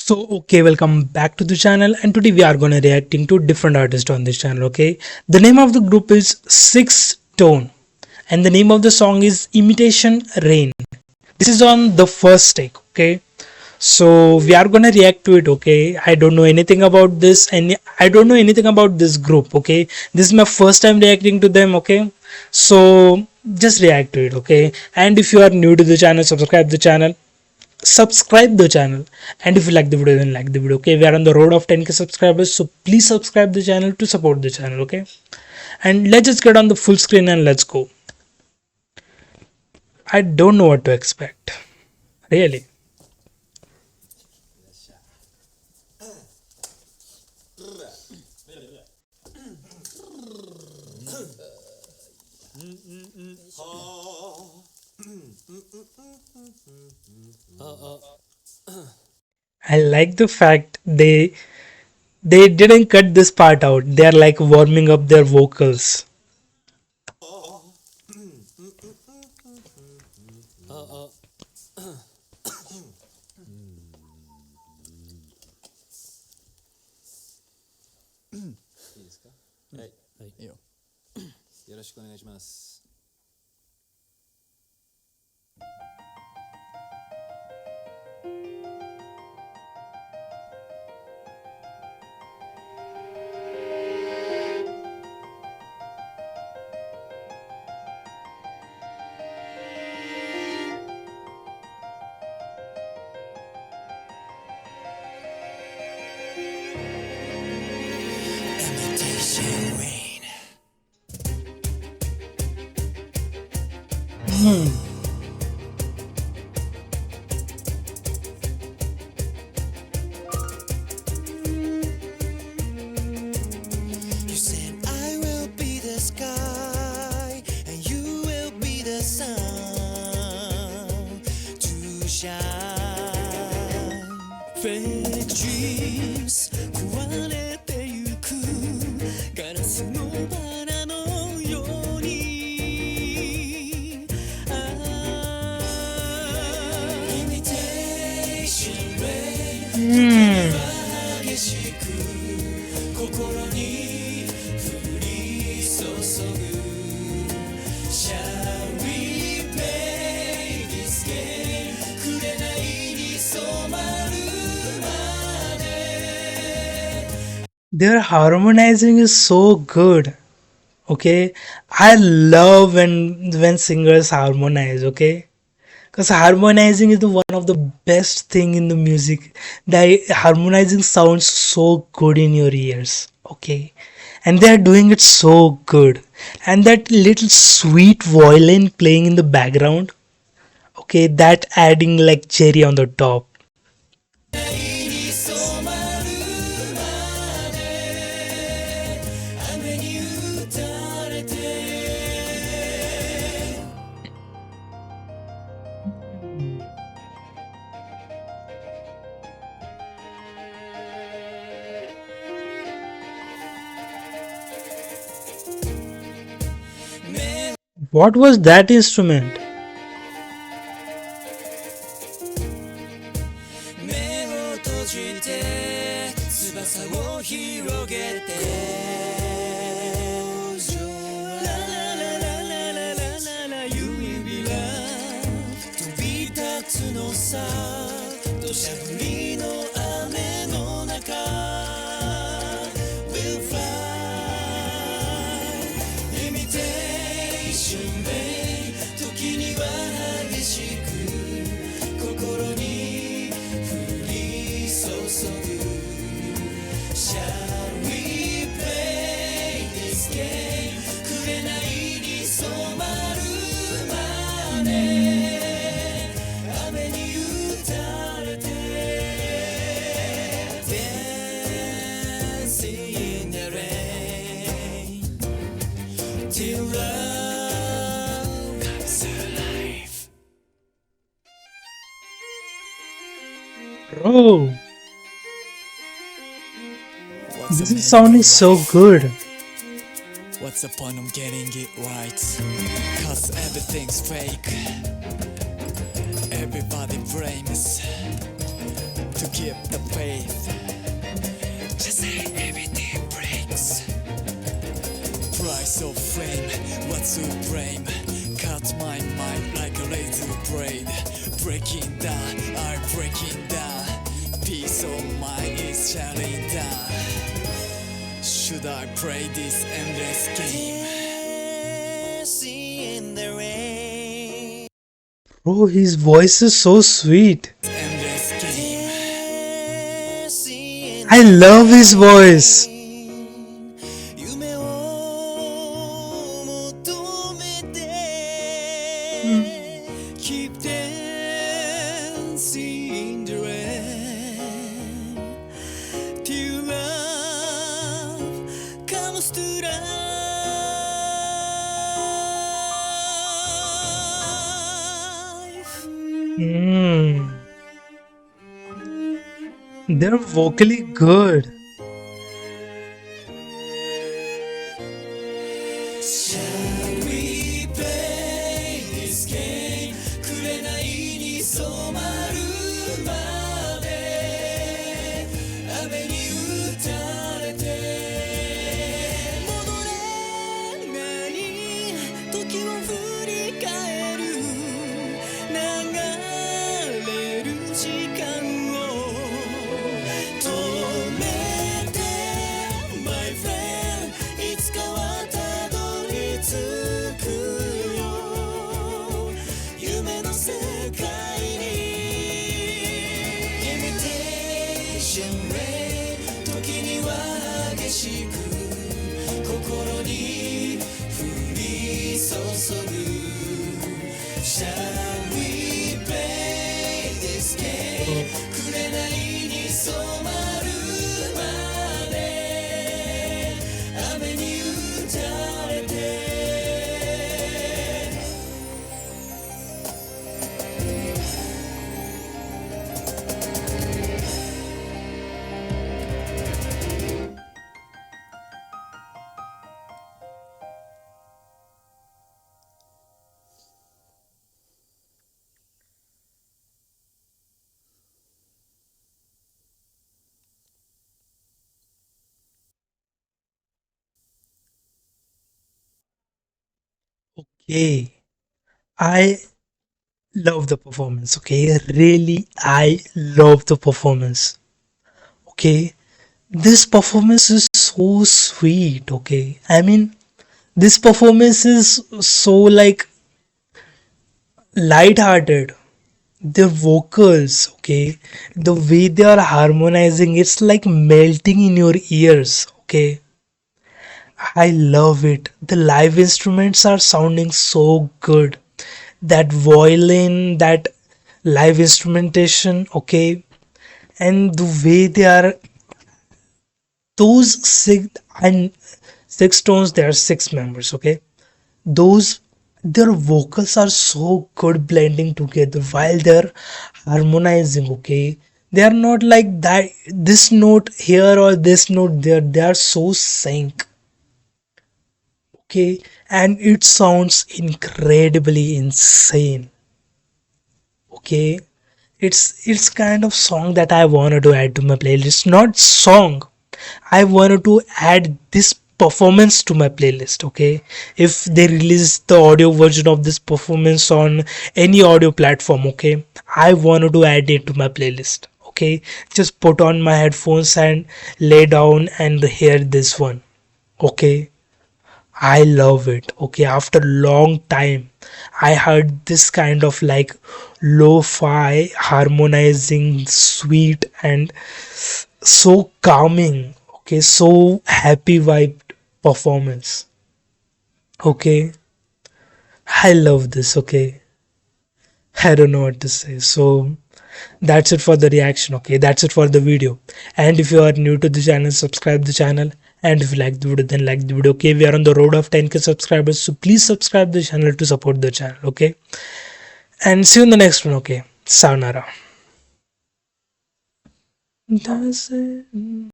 Okay, welcome back to the channel, and today we are gonna reacting to different artists on this channel. Okay, the name of the group is Six Tone, and the name of the song is Imitation Rain. This is on the first take. Okay, so we are gonna react to it. Okay, I don't know anything about this, and I don't know anything about this group. Okay, this is my first time reacting to them. Okay, so just react to it. Okay, and if you are new to the channel, subscribe the channel, and if you like the video, then like the video. Okay, we are on the road of 10k subscribers, so please subscribe the channel to support the channel. Okay, and let's just get on the full screen and let's go. I don't know what to expect, really. I like the fact they didn't cut this part out. They are like warming up their vocals. Hmm. You said I will be the sky and you will be the sun to shine. Fake dreams 壊れてゆくガラスのバラのように Imitation rain 激しく心に降り注ぐ Shall we play this game 紅に染まるまで Their harmonizing is so good. Okay, I love when singers harmonize. Okay, because harmonizing is the one of the best thing in the music. The harmonizing sounds so good in your ears. Okay, and they are doing it so good, and that little sweet violin playing in the background. Okay, that adding like cherry on the top. What was that instrument? 目を閉じて翼を広げてラララララララララ指は飛び立つのさ土砂降りの雨の中 We'll fly Imitation rain 時には激しく心に降り注ぐ Shall we play this game 紅に染まるまで雨に打たれて Dancing in the rain Till love comes alive Bro, this is sounding so good. What's the point of getting it right? Cause everything's fake. Everybody blames to keep the faith. Just say everything breaks. Price of fame, what's supreme? Cut my mind like a razor blade. Breaking down, I'm breaking down. Peace of mind is shutting down. Should I play this endless game? Dancing in the rain. Bro, his voice is so sweet. Endless game. Dancing in I love his voice. 夢を求めて Keep dancing in the rain Till love comes to life. They're vocally good. Shall we play this game? 紅に染まるまで雨に打たれて戻れない時を振り返る流れる時間を止めて My friend いつかはたどり着くよ夢の世界に Imitation rain 時には激しく心に降り注ぐ Shall we play this game 紅に染まるまで雨に打たれて Okay, I love the performance. Okay, really, I love the performance. Okay, this performance is so sweet. Okay, I mean, this performance is so like light-hearted. Their vocals, okay, the way they are harmonizing, it's like melting in your ears. Okay, I love it. The live instruments are sounding so good. That violin, that live instrumentation, okay, and the way they are those six tones. There are six members, okay. Those their vocals are so good blending together while they're harmonizing. Okay, they are not like that. This note here or this note there. They are so sync. Okay, and it sounds incredibly insane. Okay, it's kind of song that I wanted to add to my playlist. Not song, I wanted to add this performance to my playlist. Okay, if they release the audio version of this performance on any audio platform, okay, I wanted to add it to my playlist. Okay, just put on my headphones and lay down and hear this one. Okay, I love it. Okay, after long time, I heard this kind of like lo-fi, harmonizing, sweet, and so calming. Okay, so happy vibe performance. Okay, I love this. Okay, I don't know what to say. So that's it for the reaction. Okay, that's it for the video. And if you are new to the channel, subscribe the channel. And if you like the video, then like the video. Okay, we are on the road of 10k subscribers, so please subscribe the channel to support the channel. Okay, and see you in the next one. Okay, sayonara. That's it.